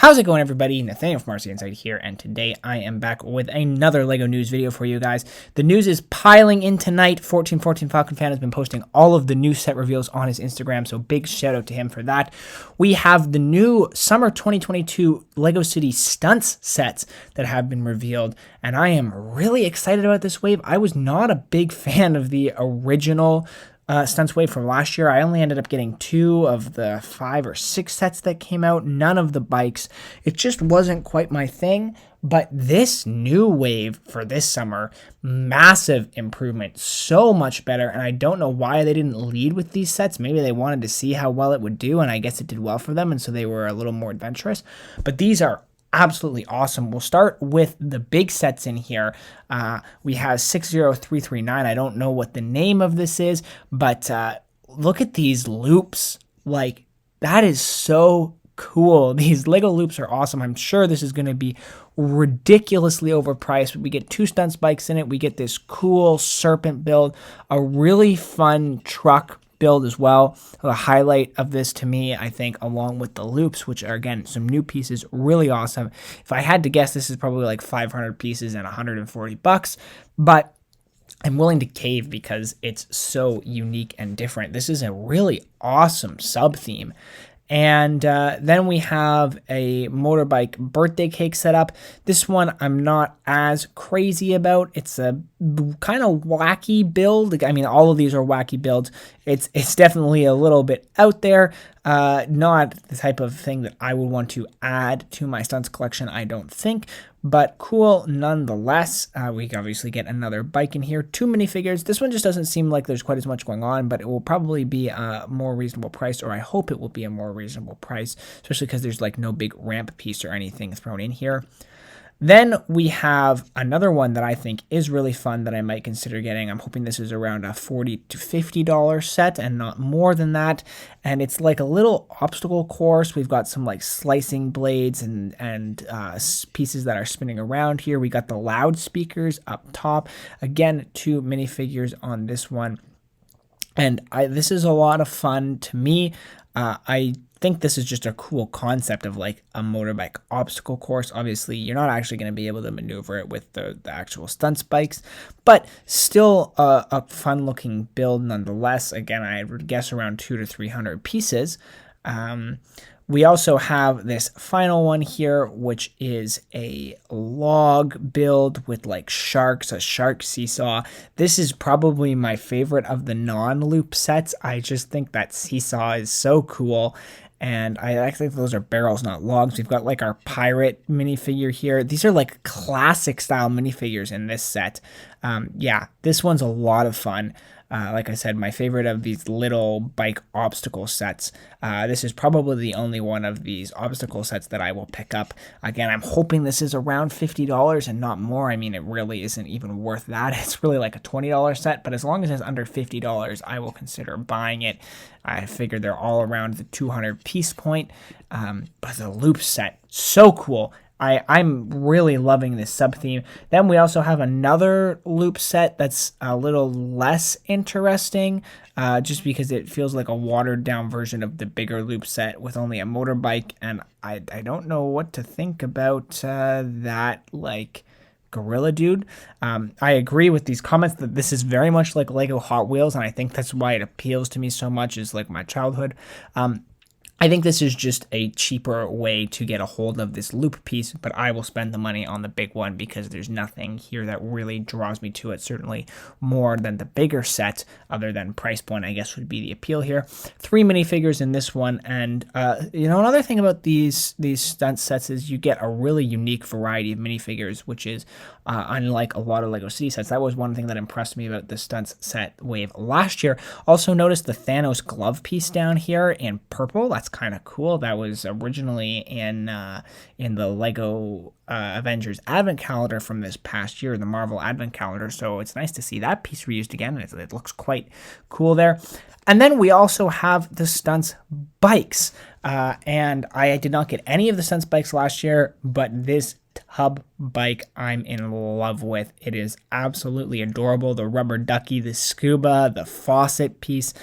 How's it going, everybody? Nathaniel from RCInsight here, and today I am back with another LEGO news video for you guys. The news is piling in tonight. 1414 Falcon Fan has been posting all of the new set reveals on his Instagram, so big shout out to him for that. We have the new Summer 2022 LEGO City Stuntz sets that have been revealed, and I am really excited about this wave. I was not a big fan of the original Stunts wave from last year. I only ended up getting 2 of the 5 or 6 sets that came out, none of the bikes. It just wasn't quite my thing, but this new wave for this summer, massive improvement, so much better, and I don't know why they didn't lead with these sets. Maybe they wanted to see how well it would do, and I guess it did well for them, and so they were a little more adventurous, but these are absolutely awesome. We'll start with the big sets in here. We have 60339. I don't know what the name of this is, but look at these loops. Like, that is so cool. These LEGO loops are awesome. I'm sure this is going to be ridiculously overpriced, but we get 2 Stunts bikes in it. We get this cool serpent build, a really fun truck build as well. The highlight of this to me, I think, along with the loops, which are again some new pieces, really awesome. If I had to guess, this is probably like 500 pieces and $140, but I'm willing to cave because it's so unique and different. This is a really awesome sub theme. And then we have a motorbike birthday cake setup. This one I'm not as crazy about. It's a kind of wacky build. I mean, all of these are wacky builds. It's definitely a little bit out there. Not the type of thing that I would want to add to my stunts collection, I don't think, but cool nonetheless. We obviously get another bike in here, 2 minifigures. This one just doesn't seem like there's quite as much going on, but it will probably be a more reasonable price, or I hope it will be a more reasonable price, especially because there's like no big ramp piece or anything thrown in here. Then we have another one that I think is really fun that I might consider getting. I'm hoping this is around a $40 to $50 set and not more than that. And it's like a little obstacle course. We've got some like slicing blades and pieces that are spinning around here. We got the loudspeakers up top. Again, 2 minifigures on this one. And this is a lot of fun to me. I think this is just a cool concept of like a motorbike obstacle course. Obviously, you're not actually going to be able to maneuver it with the actual Stunts bikes, but still a fun looking build nonetheless. Again, I would guess around 200 to 300 pieces. We also have this final one here, which is a log build with like sharks, a shark seesaw. This is probably my favorite of the non-loop sets. I just think that seesaw is so cool. And I actually think those are barrels, not logs. We've got like our pirate minifigure here. These are like classic style minifigures in this set. Yeah, this one's a lot of fun. Like I said, my favorite of these little bike obstacle sets. This is probably the only one of these obstacle sets that I will pick up. Again, I'm hoping this is around $50 and not more. I mean, it really isn't even worth that. It's really like a $20 set, but as long as it's under $50, I will consider buying it. I figure they're all around the 200 piece point. But the loop set, so cool. I'm really loving this sub theme. Then we also have another loop set that's a little less interesting, just because it feels like a watered down version of the bigger loop set with only a motorbike, and I don't know what to think about that, like, gorilla dude. I agree with these comments that this is very much like LEGO Hot Wheels, and I think that's why it appeals to me so much, is like my childhood. I think this is just a cheaper way to get a hold of this loop piece, but I will spend the money on the big one because there's nothing here that really draws me to it, certainly more than the bigger set, other than price point, I guess, would be the appeal here. 3 minifigures in this one, and another thing about these stunt sets is you get a really unique variety of minifigures, which is unlike a lot of LEGO City sets. That was one thing that impressed me about the Stunts set wave last year. Also noticed the Thanos glove piece down here in purple. That's kind of cool. That was originally in the LEGO Avengers Advent Calendar from this past year, the Marvel Advent Calendar. So it's nice to see that piece reused again. It looks quite cool there. And then we also have the Stunts Bikes. And I did not get any of the Stunts Bikes last year, but this tub bike I'm in love with. It is absolutely adorable. The rubber ducky, the scuba, the faucet piece.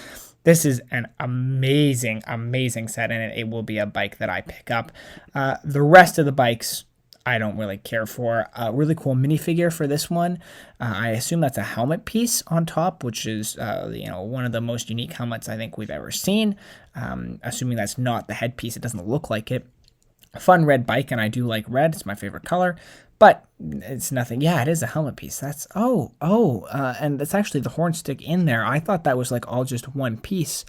This is an amazing, amazing set, and it will be a bike that I pick up. The rest of the bikes, I don't really care for. Really cool minifigure for this one. I assume that's a helmet piece on top, which is one of the most unique helmets I think we've ever seen. Assuming that's not the headpiece, it doesn't look like it. A fun red bike, and I do like red. It's my favorite color. But it's nothing. Yeah, it is a helmet piece. That's and it's actually the horn stick in there. I thought that was like all just one piece,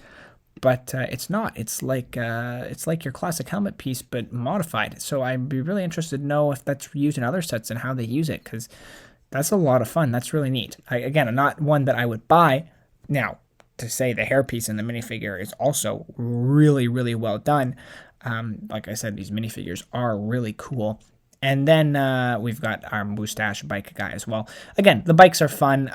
but it's not. It's like your classic helmet piece, but modified. So I'd be really interested to know if that's used in other sets and how they use it, because that's a lot of fun. That's really neat. Again, not one that I would buy. Now, to say the hairpiece and the minifigure is also really, really well done. Like I said, these minifigures are really cool. And then we've got our mustache bike guy as well. Again, the bikes are fun.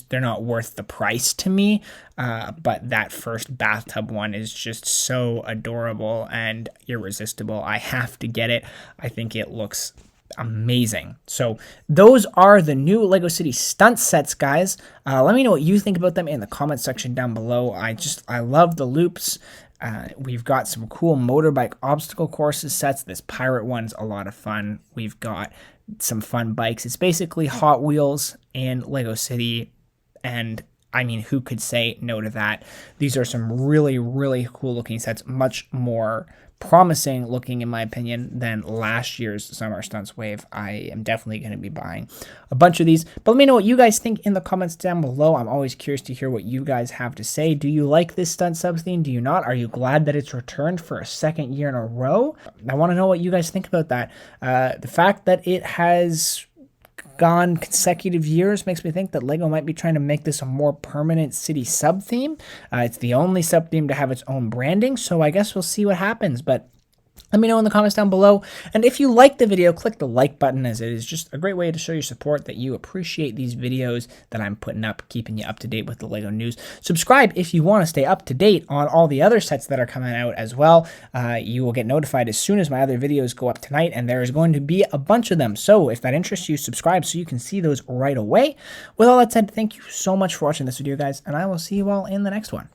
They're not worth the price to me. But that first bathtub one is just so adorable and irresistible. I have to get it. I think it looks amazing. So those are the new LEGO City Stuntz sets, guys. Let me know what you think about them in the comment section down below. I love the loops. We've got some cool motorbike obstacle courses sets. This pirate one's a lot of fun. We've got some fun bikes. It's basically Hot Wheels in LEGO City, and I mean, who could say no to that? These are some really, really cool looking sets, much more promising looking in my opinion than last year's Summer Stunts Wave. I am definitely going to be buying a bunch of these, but let me know what you guys think in the comments down below. I'm always curious to hear what you guys have to say. Do you like this stunt sub theme? Do you not? Are you glad that it's returned for a second year in a row? I want to know what you guys think about that. The fact that it has gone consecutive years makes me think that LEGO might be trying to make this a more permanent city sub-theme. It's the only sub-theme to have its own branding, so I guess we'll see what happens, but let me know in the comments down below. And if you liked the video, click the like button, as it is just a great way to show your support that you appreciate these videos that I'm putting up, keeping you up to date with the LEGO news. Subscribe if you want to stay up to date on all the other sets that are coming out as well. You will get notified as soon as my other videos go up tonight, and there is going to be a bunch of them. So if that interests you, subscribe so you can see those right away. With all that said, thank you so much for watching this video, guys, and I will see you all in the next one.